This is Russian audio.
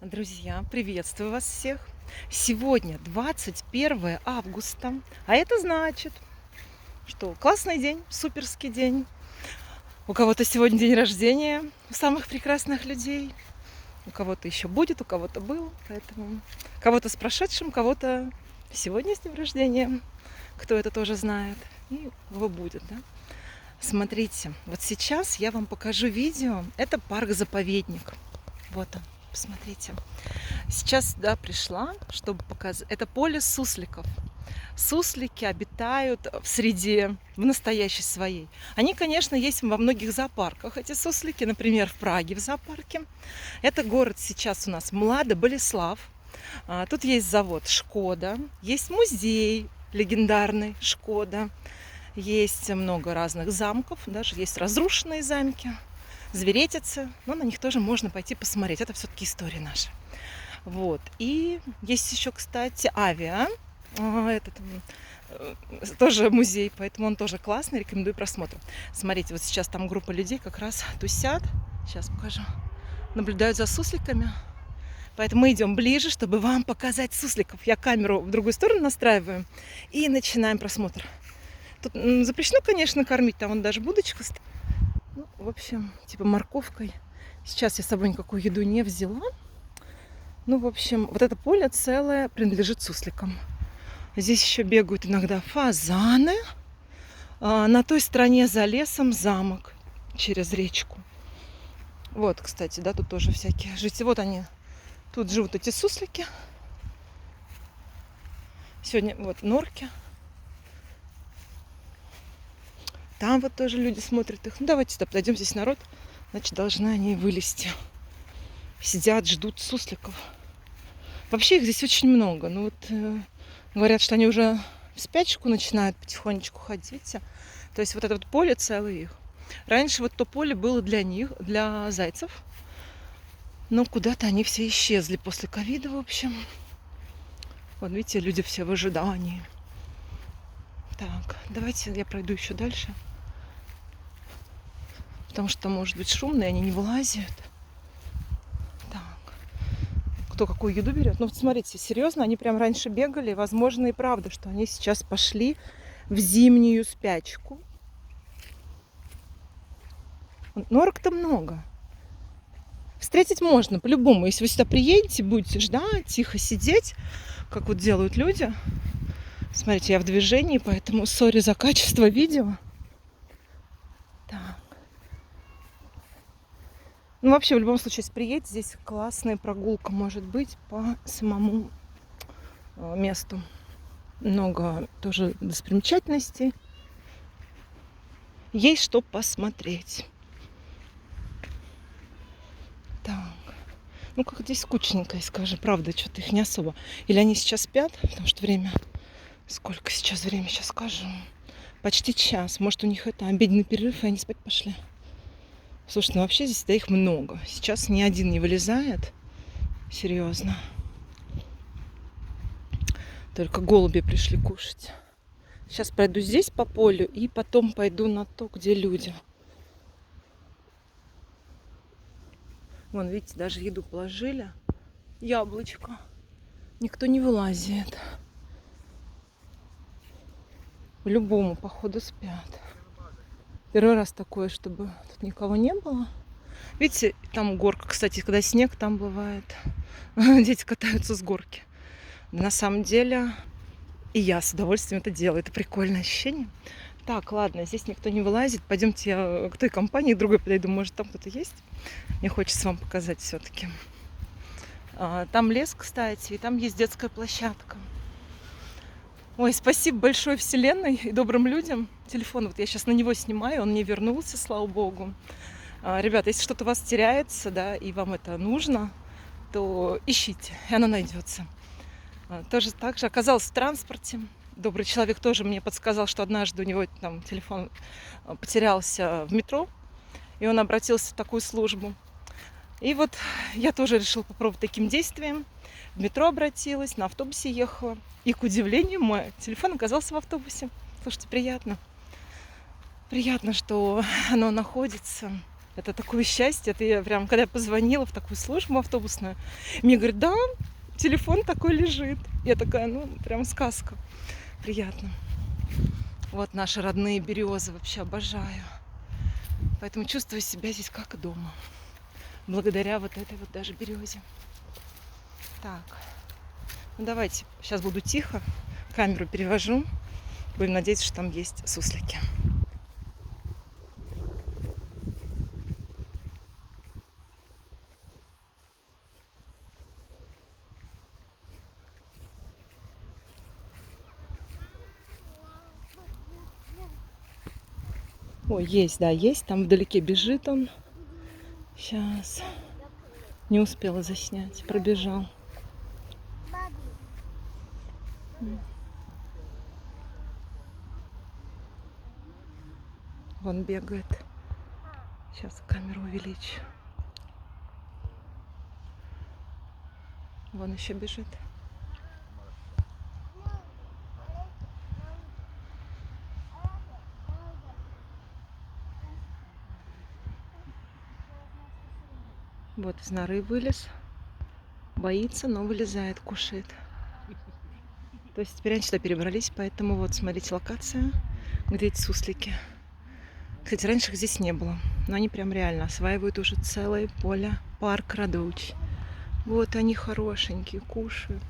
Друзья, приветствую вас всех. Сегодня 21 августа, а это значит, что классный день, суперский день. У кого-то сегодня день рождения, у самых прекрасных людей. У кого-то еще будет, у кого-то был. Поэтому кого-то с прошедшим, кого-то сегодня с днем рождения. Кто это тоже знает. И его будет, да? Смотрите, вот сейчас я вам покажу видео. Это парк-заповедник. Вот он. Посмотрите. Сейчас, да, пришла, чтобы показать. Это поле сусликов. Суслики обитают в среде, в настоящей своей. Они, конечно, есть во многих зоопарках, эти суслики. Например, в Праге в зоопарке. Это город сейчас у нас Млада-Болеслав. Тут есть завод «Шкода», есть музей легендарный «Шкода». Есть много разных замков, даже есть разрушенные замки. Зверетицы, но на них тоже можно пойти посмотреть. Это все-таки история наша. Вот. И есть еще, кстати, авиа. Этот тоже музей, поэтому он тоже классный, рекомендую просмотр. Смотрите, вот сейчас там группа людей как раз тусят. Сейчас покажу. Наблюдают за сусликами. Поэтому мы идем ближе, чтобы вам показать сусликов. Я камеру в другую сторону настраиваю и начинаем просмотр. Тут запрещено, конечно, кормить. Там вон даже будочка стоит. Ну, в общем, типа морковкой. Сейчас я с собой никакую еду не взяла. Ну, в общем, вот это поле целое принадлежит сусликам. Здесь еще бегают иногда фазаны. На той стороне за лесом замок через речку. Вот, кстати, да, тут тоже всякие жители. Вот они, тут живут эти суслики. Сегодня вот норки. Там вот тоже люди смотрят их. Ну, давайте сюда подойдем, здесь народ. Значит, должны они вылезти. Сидят, ждут сусликов. Вообще их здесь очень много. Ну вот говорят, что они уже в спячку начинают потихонечку ходить. Видите? То есть вот это вот поле целое их. Раньше вот то поле было для них, для зайцев. Но куда-то они все исчезли после ковида, в общем. Вот видите, люди все в ожидании. Так, давайте я пройду еще дальше. Потому что там может быть шумно, и они не вылазят. Так. Кто какую еду берет? Ну вот смотрите, серьезно, они прям раньше бегали. Возможно, и правда, что они сейчас пошли в зимнюю спячку. Норок-то много. Встретить можно по-любому. Если вы сюда приедете, будете ждать, тихо сидеть, как вот делают люди. Смотрите, я в движении, поэтому сори за качество видео. Так. Ну, вообще, в любом случае, если приедете, здесь классная прогулка может быть по самому месту. Много тоже достопримечательностей. Есть что посмотреть. Так. Ну, как здесь скучненько, скажи. Правда, что-то их не особо. Или они сейчас спят, потому что время... Сколько сейчас время, сейчас скажу. Почти час. Может, у них это обеденный перерыв, и они спать пошли. Слушайте, ну вообще здесь да, их много. Сейчас ни один не вылезает. Серьезно. Только голуби пришли кушать. Сейчас пройду здесь по полю и потом пойду на то, где люди. Вон, видите, даже еду положили. Яблочко. Никто не вылазит. По-любому, походу, спят. Первый раз такое, чтобы тут никого не было. Видите, там горка, кстати, когда снег, там бывает. Дети катаются с горки. На самом деле, и я с удовольствием это делаю. Это прикольное ощущение. Так, ладно, здесь никто не вылазит. Пойдемте я к той компании другой подойду. Может, там кто-то есть? Мне хочется вам показать все-таки. Там лес, кстати, и там есть детская площадка. Ой, спасибо большое Вселенной и добрым людям. Телефон, вот я сейчас на него снимаю, он не вернулся, слава богу. Ребята, если что-то у вас теряется, да, и вам это нужно, то ищите, и оно найдется. Тоже так же оказалось в транспорте. Добрый человек тоже мне подсказал, что однажды у него там телефон потерялся в метро, и он обратился в такую службу. И вот я тоже решила попробовать таким действием. В метро обратилась, на автобусе ехала. И, к удивлению, мой телефон оказался в автобусе. Слушайте, приятно. Приятно, что оно находится. Это такое счастье. Это я прям, когда я позвонила в такую службу автобусную, мне говорят, да, телефон такой лежит. Я такая, ну, прям сказка. Приятно. Вот наши родные березы, вообще обожаю. Поэтому чувствую себя здесь как дома. Благодаря вот этой вот даже березе. Так, ну давайте, сейчас буду тихо, камеру перевожу. Будем надеяться, что там есть суслики. Ой, есть, да, есть. Там вдалеке бежит он. Сейчас. Не успела заснять. Пробежал. Вон бегает. Сейчас камеру увеличу. Вон еще бежит. Вот из норы вылез. Боится, но вылезает, кушает. То есть теперь они сюда перебрались, поэтому вот смотрите локация, где эти суслики. Кстати, раньше их здесь не было, но они прям реально осваивают уже целое поле, парк Радуч. Вот они хорошенькие, кушают.